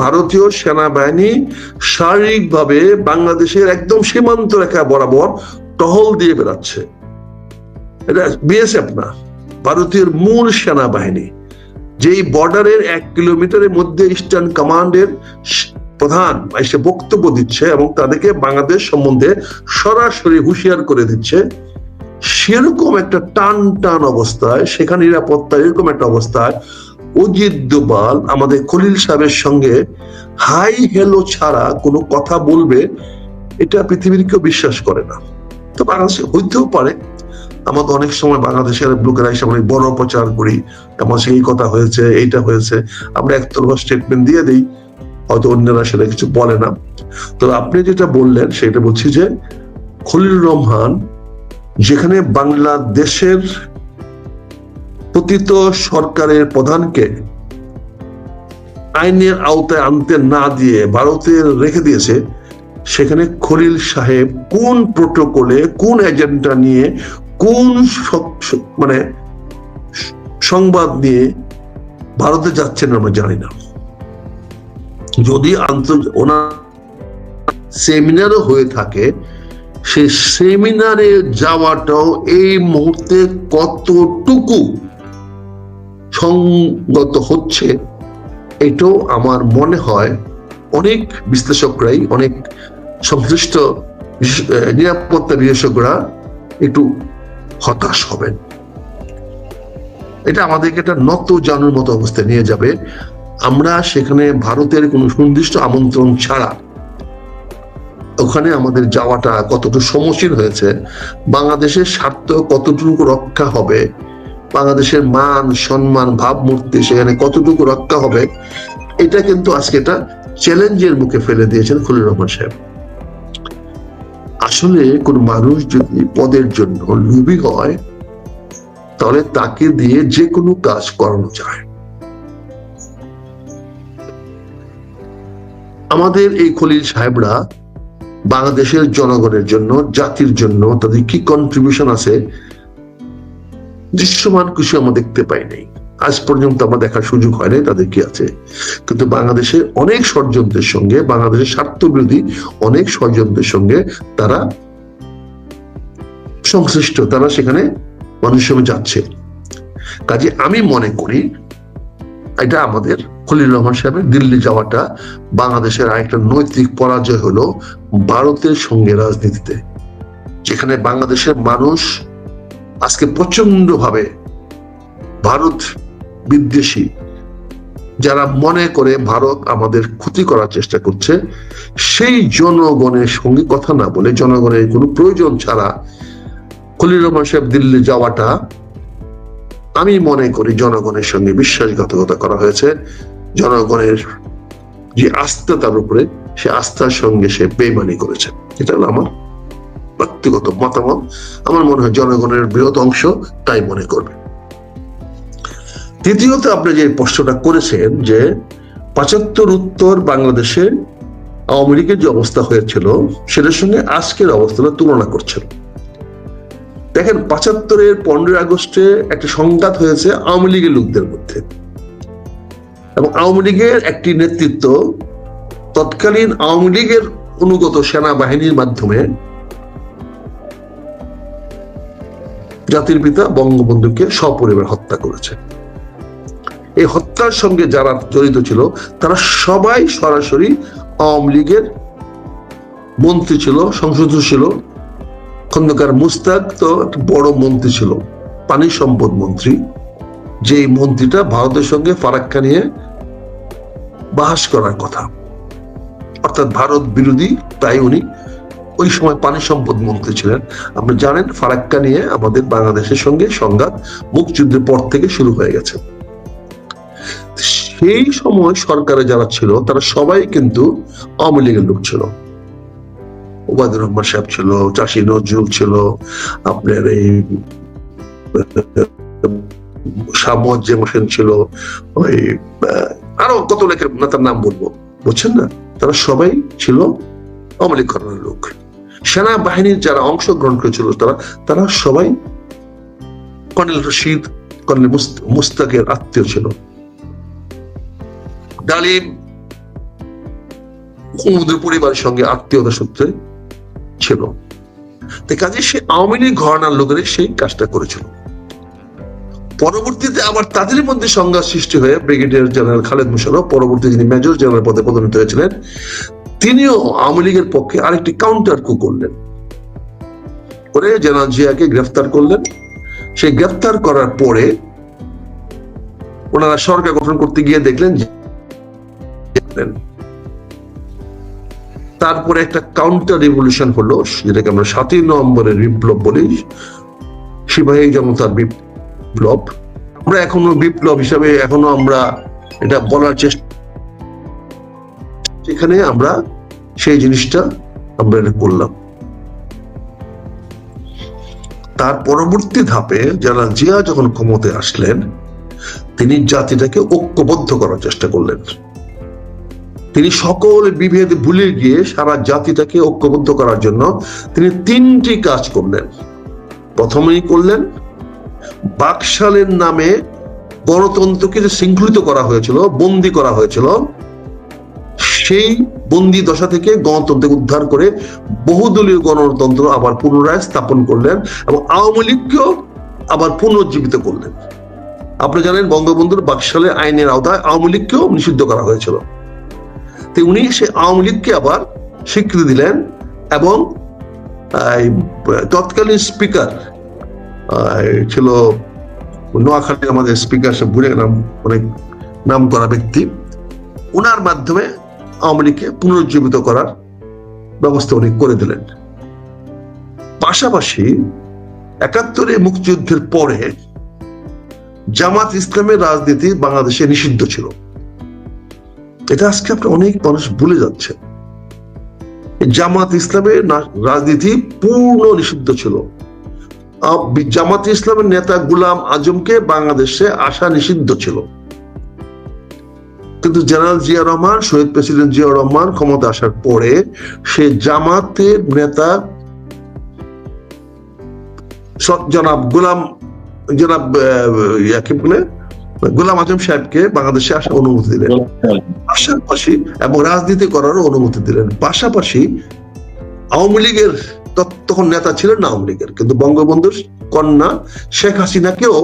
ভারতীয় সেনাবাহিনী শারীরিকভাবে বাংলাদেশের একদম সীমান্ত রেখা বরাবর টহল দিয়ে বেড়াচ্ছে। এটা বিএসএফ না, ভারতীয় মূল সেনাবাহিনী, যেই বর্ডারের 1 কিলোমিটারের মধ্যে ইস্টার্ন কমান্ডের প্রধান এসে বক্তব্য দিচ্ছে এবং তাদেরকে বাংলাদেশ সম্বন্ধে সরাসরি হুঁশিয়ার করে দিচ্ছে। সেরকম একটা টান অবস্থায়, সেখানে নিরাপত্তা এরকম একটা অবস্থায় অজিত দোভাল আমাদের খলিল সাহেবের সঙ্গে হাই হেলো ছাড়া কোনো কথা বলবে, এটা পৃথিবীর কেউ বিশ্বাস করে না। তো বাংলাদেশে হইতেও পারে, আমাদের অনেক সময় বাংলাদেশের লোকেরা এসে আমরা বড় প্রচার করি, আমার এই কথা হয়েছে, এইটা হয়েছে, আমরা একতরফা স্টেটমেন্ট দিয়ে দিই, হয়তো অন্যরা সেটা কিছু বলে না। তো আপনি যেটা বললেন সেটা বলছি যে খলিলুর রহমান যেখানে বাংলাদেশের পতিত সরকারের প্রধানকে আইনের আওতায় আনতে না দিয়ে ভারতে রেখে দিয়েছে, সেখানে খলিল সাহেব কোন প্রোটোকলে, কোন এজেন্ডা নিয়ে, কোন মানে সংবাদ নিয়ে ভারতে যাচ্ছেন আমরা জানি না। যদি ওনার সেমিনারও হয়ে থাকে, সেই সেমিনারে যাওয়াটাও এই মুহূর্তে কতটুকু সঙ্গত হচ্ছে, এটাও আমার মনে হয় অনেক বিশ্লেষকরাই, অনেক সংশ্লিষ্ট নিরাপত্তা বিশেষজ্ঞরা একটু হতাশ হবেন। এটা আমাদেরকে একটা নত জানুর মতো অবস্থায় নিয়ে যাবে। আমরা সেখানে ভারতের কোনো সুনির্দিষ্ট আমন্ত্রণ ছাড়া ওখানে আমাদের যাওয়াটা কতটুকু সমীচীন হয়েছে, বাংলাদেশের স্বার্থ কতটুকু রক্ষা হবে, বাংলাদেশের মান সম্মান ভাবমূর্তি সেখানে কতটুকু রক্ষা হবে, এটা কিন্তু আজকে এটা চ্যালেঞ্জের মুখে ফেলে দিয়েছেন খলিলুর রহমান সাহেব। আসলে কোন মানুষ যদি পদের জন্য লোভী হয়, তাহলে তাকে দিয়ে যে কোনো কাজ করানো যায়। আমাদের এই খলিল সাহেবরা বাংলাদেশের জনগণের জন্য, জাতির জন্য তাদের কি কন্ট্রিবিউশন আছে, দৃশ্যমান কিছু আমরা দেখতে পাই নাই আজ পর্যন্ত, আমরা দেখার সুযোগ হয় নাই তাদের কি আছে। কিন্তু বাংলাদেশের অনেক ষড়যন্ত্রের সঙ্গে, বাংলাদেশের স্বার্থ বিরোধী অনেক ষড়যন্ত্রের সঙ্গে তারা সংশ্লিষ্ট, তারা সেখানে মানুষের সঙ্গে যাচ্ছে। কাজে আমি মনে করি এটা আমাদের খলিলুর রহমান সাহেবের দিল্লি যাওয়াটা বাংলাদেশের আরেকটা নৈতিক পরাজয় হলো ভারতের সঙ্গে রাজনীতিতে, যেখানে বাংলাদেশের মানুষ আজকে প্রচন্ড ভাবে ভারত বিদ্বেষী, যারা মনে করে ভারত আমাদের ক্ষতি করার চেষ্টা করছে, সেই জনগণের সঙ্গে কথা না বলে, জনগণের কোনো প্রয়োজন ছাড়া খলিলুর রহমান সাহেব দিল্লি যাওয়াটা আমি মনে করি জনগণের সঙ্গে বিশ্বাসঘাতকতা করা হয়েছে। জনগণের যে আস্থা তার উপরে, সে আস্থার সঙ্গে সে বেইমানি করেছে। এটা হলো আমার ব্যক্তিগত মতামত। আমার মনে হয় জনগণের বৃহৎ অংশ তাই মনে করবে। তৃতীয়ত আপনি যে প্রশ্নটা করেছেন যে ৭৫ উত্তর বাংলাদেশে আওয়ামী লীগের যে অবস্থা হয়েছিল সেটার সঙ্গে আজকের অবস্থাটা তুলনা করছেন। দেখেন, ৭৫-এর 15 আগস্টে একটা সংঘাত হয়েছে আওয়ামী লীগের লোকদের মধ্যে, এবং আওয়ামী লীগের একটি নেতৃত্ব তৎকালীন আওয়ামী লীগের অনুগত সেনাবাহিনীর মাধ্যমে জাতির পিতা বঙ্গবন্ধুকে সপরিবার হত্যা করেছে। এই হত্যার সঙ্গে যারা জড়িত ছিল তারা সবাই সরাসরি আওয়ামী লীগের মন্ত্রী ছিল, সংসদ ছিল। খন্দকার মুস্তাক তো বড় মন্ত্রী ছিল, পানি সম্পদ মন্ত্রী, যে মন্ত্রীটা ভারতের সঙ্গে ফারাক্কা নিয়ে বাহাস করার কথা, অর্থাৎ ভারত বিরোধী, তাই উনি ওই সময় পানি সম্পদ মন্ত্রী ছিলেন। আপনি জানেন ফারাক্কা নিয়ে আমাদের বাংলাদেশের সঙ্গে সংঘাত মুক্তিযুদ্ধের পর থেকে শুরু হয়ে গেছে। সেই সময় সরকারে যারা ছিল তারা সবাই কিন্তু আওয়ামী লীগের লোক ছিল। ওবায়দুর রহমান সাহেব ছিল, চাষী নজরুল ছিল, আপনার এই শাহ মোয়াজ্জেম হোসেন ছিল, ওই আরো কত লেখের নেতার নাম বলবো, বুঝছেন না, তারা সবাই ছিল আওয়ামী লীগ ঘরানার লোক। সেনাবাহিনীর যারা অংশগ্রহণ করেছিল তারা সবাই কর্নেল রশিদ, কর্নেল মুস্তাকের আত্মীয় ছিল। ডালিম বঙ্গবন্ধুর পরিবারের সঙ্গে আত্মীয়তা সূত্রে ছিল। কাজে সে আওয়ামী লীগ ঘরানার লোকেরা সেই কাজটা করেছিল। পরবর্তীতে আবার তাদের মধ্যে সংঘাত সৃষ্টি হয়ে ব্রিগেডিয়ার জেনারেল খালেদ মোশাররফ, পরবর্তী যিনি মেজর জেনারেল পদে পদোন্নতি হয়েছিলেন, তিনিও আওয়ামী লীগের পক্ষে আরেকটি কাউন্টার কু করলেন, করে জেনারেল জিয়াকে গ্রেফতার করলেন। সেই গ্রেফতার করার পরে ওনারা সরকার গঠন করতে গিয়ে দেখলেন, তারপরে একটা কাউন্টার রিভলিউশন হলো, যেটাকে আমরা ৭ই নভেম্বরের বিপ্লব বলি, সিপাহী জনতার বিপ্লব। আমরা এখনো বিপ্লব হিসাবে এখনো আমরা এটা বলার চেষ্টা, এখানে আমরা সেই জিনিসটা আমরা এটা করলাম। তার পরবর্তী ধাপে যারা জিয়া যখন ক্ষমতায় আসলেন, তিনি জাতিটাকে ঐক্যবদ্ধ করার চেষ্টা করলেন। তিনি সকল বিভেদ ভুলে গিয়ে সারা জাতিটাকে ঐক্যবদ্ধ করার জন্য তিনি 3টি কাজ করলেন। প্রথমেই করলেন, বাকশালের নামে গণতন্ত্রকে যে শৃঙ্খলিত করা হয়েছিল, বন্দী করা হয়েছিল, সেই বন্দী দশা থেকে গণতন্ত্রকে উদ্ধার করে বহুদলীয় গণতন্ত্র আবার পুনরায় স্থাপন করলেন এবং আওয়ামী লীগকেও আবার পুনর্জীবিত করলেন। আপনি জানেন বঙ্গবন্ধুর বাকশালের আইনের আওতায় আওয়ামী লীগকেও নিষিদ্ধ করা হয়েছিল। উনি সে আওয়ামী লীগকে আবার স্বীকৃতি দিলেন এবং তৎকালীন স্পিকার ছিল নোয়াখালী, আমাদের স্পিকার সব ভুলে গেলাম, অনেক নাম করা ব্যক্তি, ওনার মাধ্যমে আওয়ামী লীগকে পুনরুজ্জীবিত করার ব্যবস্থা উনি করে দিলেন। পাশাপাশি ৭১ মুক্তিযুদ্ধের পরে জামাত ইসলামের রাজনীতি বাংলাদেশে নিষিদ্ধ ছিল। এটা আজকে আপনার অনেক মানুষ ভুলে যাচ্ছে। জামাত ইসলামের রাজনীতি পূর্ণ নিষিদ্ধ ছিল। জামাত ইসলামের নেতা গোলাম আজমকে বাংলাদেশে আসা নিষিদ্ধ ছিল। কিন্তু জেনারেল জিয়া রহমান, শহীদ প্রেসিডেন্ট জিয়া রহমান ক্ষমতা আসার পরে সে জামাতের নেতা জনাব গোলাম আজম সাহেবকে বাংলাদেশে আসার অনুমতি দিলেন, পাশাপাশি এবং রাজনীতি করারও অনুমতি দিলেন। পাশাপাশি আওয়ামী লীগের তখন নেতা ছিলেন না আওয়ামী লীগের, কিন্তু বঙ্গবন্ধুর কন্যা শেখ হাসিনাকেও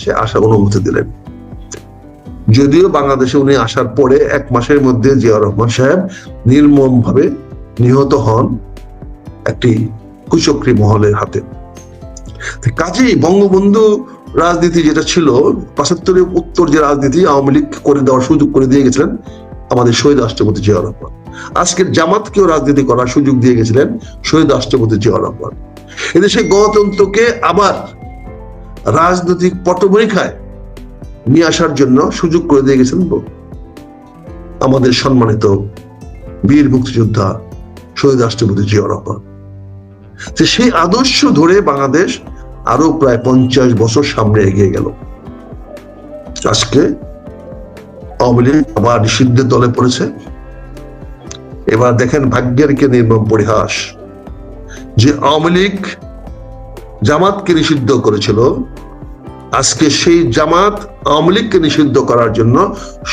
সে আসার অনুমতি দিলেন। যদিও বাংলাদেশে উনি আসার পরে 1 মাসের মধ্যে জিয়া রহমান সাহেব নির্মম ভাবে নিহত হন একটি কুচক্রী মহলের হাতে। কাজেই বঙ্গবন্ধু রাজনীতি যেটা ছিল ৭৫ উত্তর যে রাজনীতি আওয়ামী লীগ করে দেওয়ার সুযোগ করে দিয়ে গেছিলেন আমাদের শহীদ রাষ্ট্রপতি জিয়া রহমান। আজকের জামাতকেও রাজনীতি করার সুযোগ দিয়ে গেছিলেন শহীদ রাষ্ট্রপতি জিয়া রহমান। এদেশে গণতন্ত্রকে আবার রাজনৈতিক পটপরিখায় নিয়ে আসার জন্য সুযোগ করে দিয়ে গেছেন আমাদের সম্মানিত বীর মুক্তিযোদ্ধা শহীদ রাষ্ট্রপতি জিয়া রহমান। সেই আদর্শ ধরে বাংলাদেশ আরো প্রায় 50 বছর সামনে এগিয়ে গেল। আজকে আওয়ামী লীগ আবার নিষিদ্ধের দলে পড়েছে। এবার দেখেন ভাগ্যের কে নির্মম পরিহাস, যে আওয়ামী লীগ জামাতকে নিষিদ্ধ করেছিল, আজকে সেই জামাত আওয়ামী লীগকে নিষিদ্ধ করার জন্য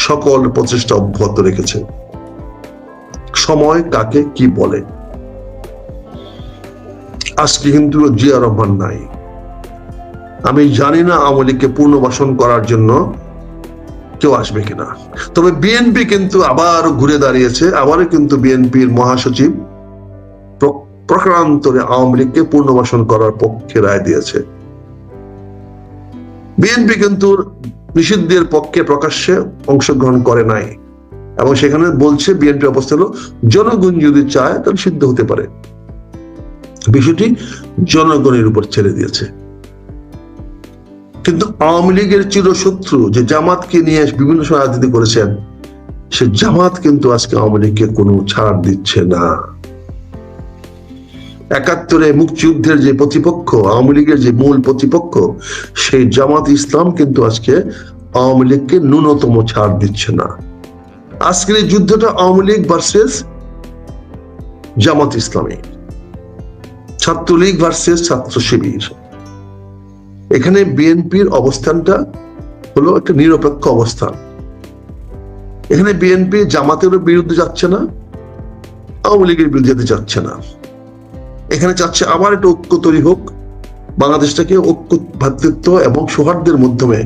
সকল প্রচেষ্টা অব্যাহত রেখেছে। সময় কাকে কি বলে। আজকে কিন্তু জিয়া রহমান নাই। আমি জানি না আওয়ামী লীগকে পুনর্বাসন করার জন্য কেউ আসবে কিনা। তবে বিএনপি কিন্তু আবার ঘুরে দাঁড়িয়েছে, আবারও কিন্তু বিএনপির মহাসচিব প্রকারান্তরে আওয়ামী লীগকে পুনর্বাসন করার পক্ষে রায় দিয়েছে। বিএনপি কিন্তু নিষিদ্ধের পক্ষে প্রকাশ্যে অংশগ্রহণ করে নাই এবং সেখানে বলছে বিএনপি অবস্থা হলো জনগণ যদি চায় তাহলে সিদ্ধ হতে পারে। বিষয়টি জনগণের উপর ছেড়ে দিয়েছে। কিন্তু আওয়ামী লীগের চিরশত্রু যে জামাতকে নিয়ে বিভিন্ন সময় রাজনীতি করেছেন, সে জামাত কিন্তু আজকে আওয়ামী লীগকে কোনো ছাড় দিচ্ছে না। ৭১ মুক্তিযুদ্ধের যে প্রতিপক্ষ, আওয়ামী লীগের যে মূল প্রতিপক্ষ, সেই জামাত ইসলাম কিন্তু আজকে আওয়ামী লীগকে ন্যূনতম ছাড় দিচ্ছে না। আজকের এই যুদ্ধটা আওয়ামী লীগ ভার্সেস জামাত ইসলামী, ছাত্রলীগ ভার্সেস ছাত্র শিবির। এখানে বিএনপির অবস্থানটা হলো একটা নিরপেক্ষ অবস্থান। এখানে বিএনপি জামাতেরও বিরুদ্ধে যাচ্ছে না, আওয়ামী লীগের বিরুদ্ধে যেতে চাচ্ছে না। এখানে চাচ্ছে আবার একটা ঐক্য তৈরি হোক, বাংলাদেশটাকে ঐক্য, ভ্রাতৃত্ব এবং সৌহার্দ্যের মাধ্যমে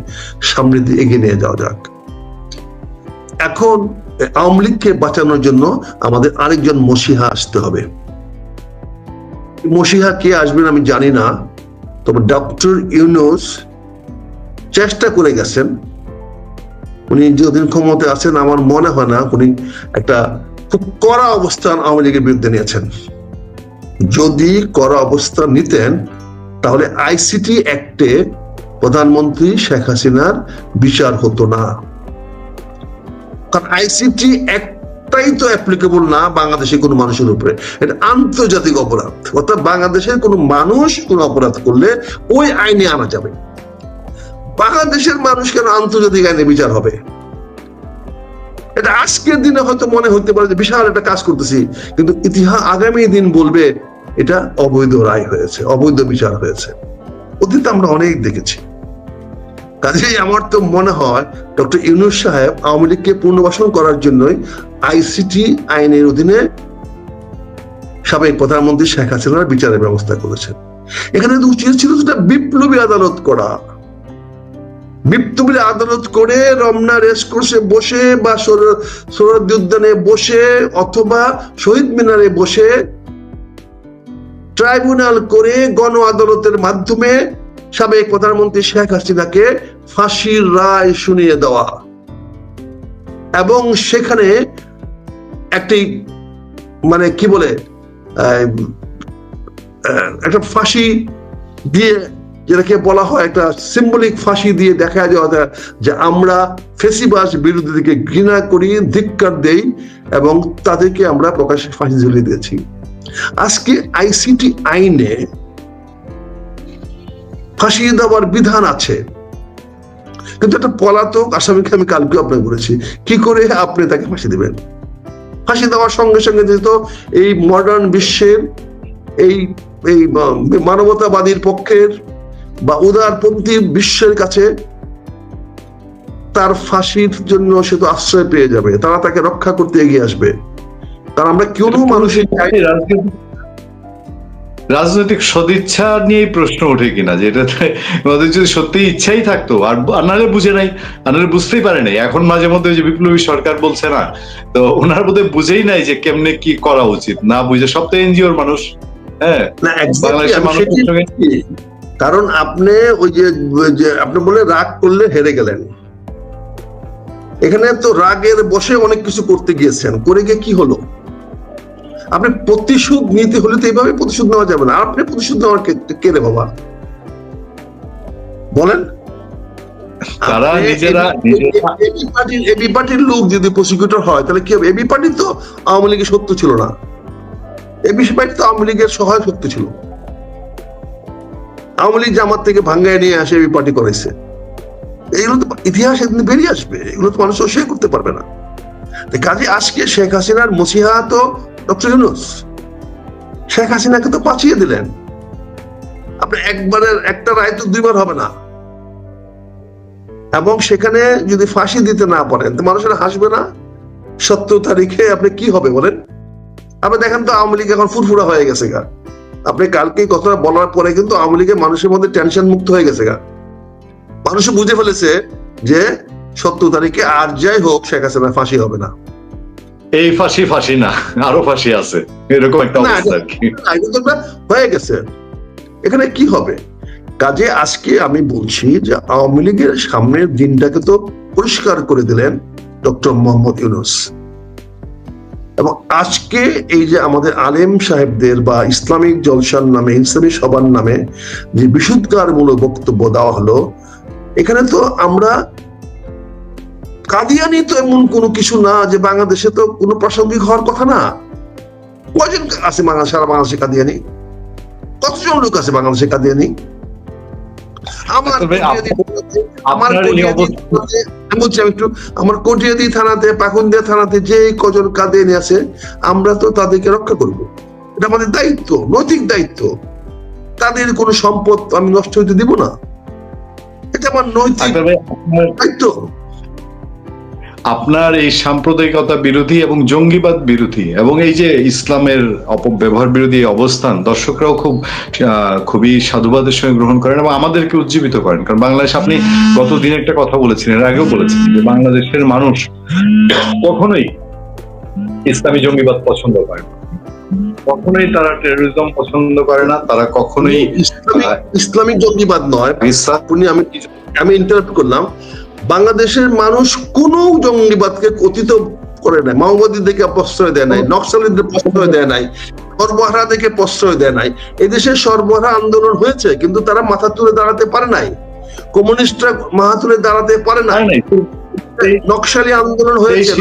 সামনে দিয়ে এগিয়ে নিয়ে যাওয়া যাক। এখন আওয়ামী লীগকে বাঁচানোর জন্য আমাদের আরেকজন মসিহা আসতে হবে। মসিহা কে আসবেন আমি জানি না, তবে ডক্টর ইউনূস চেষ্টা করে গেছেন। উনি যতদিন ক্ষমতায় আছেন আমার মনে হয় না উনি একটা খুব কড়া অবস্থান আওয়ামী লীগের বিরুদ্ধে নিয়েছেন। যদি কড়া অবস্থান নিতেন তাহলে আইসিটি অ্যাক্টে প্রধানমন্ত্রী শেখ হাসিনার বিচার হতো না। কারণ আইসিটি অ্যাক্টটাই তো অ্যাপ্লিকেবল না বাংলাদেশের কোনো মানুষের উপরে, এটা আন্তর্জাতিক অপরাধ। অর্থাৎ বাংলাদেশের কোনো মানুষ কোনো অপরাধ করলে ওই আইনে আনা যাবে। বাংলাদেশের মানুষ কেন আন্তর্জাতিক আইনে বিচার হবে? এটা আজকের দিনে হয়তো মনে হতে পারে যে বিশাল একটা কাজ করতেছি, কিন্তু ইতিহাস আগামী দিন বলবে এটা অবৈধ রায় হয়েছে, অবৈধ বিচার হয়েছে। অতীতে আমরা অনেক দেখেছি। কাজেই আমার তো মনে হয় ডক্টর ইউনূস সাহেব আওয়ামী লীগকে পুনর্বাসন করার জন্যই আইসিটি আইনের অধীনে সাবেক প্রধানমন্ত্রী শেখ হাসিনার বিচারের ব্যবস্থা করেছেন। এখানে উচিত ছিল সেটা বিপ্লবী আদালত করা। বিপ্লবী আদালত করে রমনা রেসকোর্সে বসে বা সোহরাওয়ার্দী উদ্যানে বসে অথবা শহীদ মিনারে বসে ট্রাইব্যুনাল করে গণ আদালতের মাধ্যমে সাবেক প্রধানমন্ত্রী শেখ হাসিনাকে ফাঁসির রায় শুনিয়ে দেওয়া, এবং সেখানে একটি মানে কি বলে একটা ফাঁসি দিয়ে, যেটাকে বলা হয় একটা সিম্বলিক ফাঁসি দিয়ে দেখা যাওয়া যে আমরা ফেসিবাস বিরোধীদেরকে ঘৃণা করি, ধিক্কার দেই এবং তাদেরকে আমরা প্রকাশ্যে ফাঁসি ঝুলিয়ে দিয়েছি। আজকে আইসিটি আইনে ফাঁসি দেওয়ার বিধান আছে, কিন্তু একটা পলাতক আসামিকে আমি কালকে আপনাকে বলেছি, কি করে আপনি তাকে ফাঁসি দিবেন? ফাঁসি দেওয়ার সঙ্গে সঙ্গে যেহেতু এই মডার্ন বিশ্বের এই এই মানবতাবাদীর পক্ষের বা উদারপন্থী বিশ্বের কাছে তার ফাঁসির জন্য সে তো আশ্রয় পেয়ে যাবে, তারা তাকে রক্ষা করতে এগিয়ে আসবে। কারণ আমরা কেউ মানুষের রাজনৈতিক সদিচ্ছা নিয়ে প্রশ্ন ওঠে কিনা, যে এটাতে ওদের যদি সত্যি ইচ্ছাই থাকতো, আর আনারে বুঝে নাই, আনারে বুঝতেই পারে নাই। এখন মাঝে মধ্যে যে বিপ্লবী সরকার বলছে না, তো ওনার বোধহয় বুঝেই নাই যে কেমনে কি করা উচিত, না বুঝে। সব তো এনজিওর মানুষ। হ্যাঁ, বাংলাদেশের মানুষ। কারণ আপনি ওই যে আপনি বলে রাগ করলে হেরে গেলেন, এখানে তো রাগের বসে অনেক কিছু করতে গিয়েছেন, করে গিয়ে কি হলো? আপনি প্রতিশোধ নিতে হলে তো এইভাবে প্রতিশোধ নেওয়া যাবে না। আপনি প্রতিশোধ নেওয়ার কে রে বাবা বলেন? তারা নিজেরা এবি পার্টির লোক যদি প্রসিকিউটর হয় তাহলে কি হবে? এবি পার্টি তো আওয়ামী লীগের শত্রু ছিল না, এবি পার্টি তো আওয়ামী লীগের সহায়ক শক্তি ছিল। আওয়ামী লীগ জামাত থেকে ভাঙ্গায় নিয়ে আসে এবি পার্টি করেছে। এগুলো তো ইতিহাস একদিন বেরিয়ে আসবে, এগুলো তো মানুষ অস্বীকার করতে পারবে না। কাজে আজকে শেখ হাসিনার মসিহা তো ডক্টর ইউনূস। শেখ হাসিনাকে তো বাঁচিয়ে দিলেন। আপনি একবারের একটা রায় তো দুইবার হবে না, এবং সেখানে যদি ফাঁসি দিতে না পারেন তো মানুষেরা হাসবে না? 17 তারিখে আপনি কি হবে বলেন? আপনি দেখেন তো আওয়ামী লীগ এখন ফুরফুরা হয়ে গেছে গা। আপনি কালকে কথাটা বলার পরে কিন্তু আওয়ামী লীগের মানুষের মধ্যে টেনশন মুক্ত হয়ে গেছে গা। মানুষ বুঝে ফেলেছে যে 17 তারিখে আর যাই হোক শেখ হাসিনা ফাঁসি হবে না। এই ফাঁসি না, আরো ফাঁসি আছে, এরকম একটা অবস্থা হয়ে গেছে। এখানে কি হবে? কাজে আজকে আমি বলছি যে আওয়ামী লীগের সামনের দিনটাকে তো পরিষ্কার করে দিলেন ডক্টর মোহাম্মদ ইউনূস। এবং আজকে এই যে আমাদের আলেম সাহেবদের বা ইসলামিক জলসার নামে, ইসলামী সভার নামে যে বিশুদ্ধকারমূলক বক্তব্য দেওয়া হলো, এখানে তো আমরা কাদিয়ানি তো এমন কোনো কিছু না যে বাংলাদেশে তো কোনো প্রাসঙ্গিক হওয়ার কথা না। কয়জন আছে সারা বাংলাদেশে কাদিয়ানি? কতজন লোক আছে বাংলাদেশে কাদিয়ানি? আমার কটিয়াদি থানাতে, পাকুন্দিয়া থানাতে যে কজন কাদিয়ানি আছে, আমরা তো তাদেরকে রক্ষা করব। এটা আমাদের দায়িত্ব, নৈতিক দায়িত্ব। তাদের কোনো সম্পদ আমি নষ্ট হইতে দিব না, এটা আমার নৈতিক দায়িত্ব। আপনার এই সাম্প্রদায়িকতা বিরোধী এবং জঙ্গিবাদ বিরোধী এবং এই যে ইসলামের অপব্যবহার বিরোধী এই অবস্থান দর্শকরাও খুবই সাধুবাদের সঙ্গে গ্রহণ করেন এবং আমাদেরকে উজ্জীবিত করেন। কারণ বাংলাদেশ, আপনি গতদিন একটা কথা বলেছিলেন, এর আগেও বলেছেন যে বাংলাদেশের মানুষ কখনোই ইসলামী জঙ্গিবাদ পছন্দ করে না, কখনোই তারা টেরোরিজম পছন্দ করে না, তারা কখনোই ইসলামিক জঙ্গিবাদ নয়। আমি ইন্টারাপ্ট করলাম। বাংলাদেশের মানুষ কোন জঙ্গিবাদকে কথিত করে নাই, মাওবাদীদেরকে প্রশ্রয় দেয় নাই, নকশালীদের প্রশ্রয় দেয় নাই, সর্বহারা থেকে প্রশ্রয় দেয় নাই। এদেশে সর্বহারা আন্দোলন হয়েছে, কিন্তু তারা মাথা তুলে দাঁড়াতে পারে নাই, কমিউনিস্টরা মাথা তুলে দাঁড়াতে পারে নাই। নকশালী আন্দোলন হয়েছে।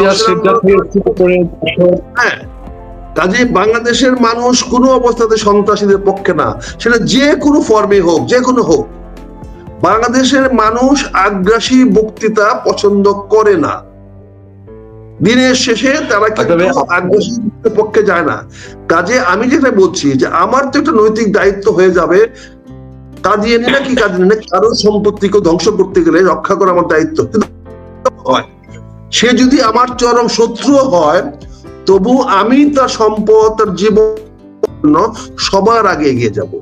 হ্যাঁ, কাজে বাংলাদেশের মানুষ কোনো অবস্থাতে সন্ত্রাসীদের পক্ষে না, সেটা যে কোনো ফর্মে হোক, যে কোনো হোক। বাংলাদেশের মানুষ আগ্রাসী বক্তৃতা পছন্দ করে না। দিনের শেষে তারা কিন্তু আগ্রাসী পক্ষে যায় না। কাজে আমি যেটা বলছি যে আমার তো একটা নৈতিক দায়িত্ব হয়ে যাবে, কাজিয়ে নি না কি কাজিয়ে নি না, কারোর সম্পত্তিকে ধ্বংস করতে গেলে রক্ষা করা আমার দায়িত্ব। সে যদি আমার চরম শত্রু হয়, তবু আমি তার সম্পদ, তার জীবন সবার আগে এগিয়ে যাব।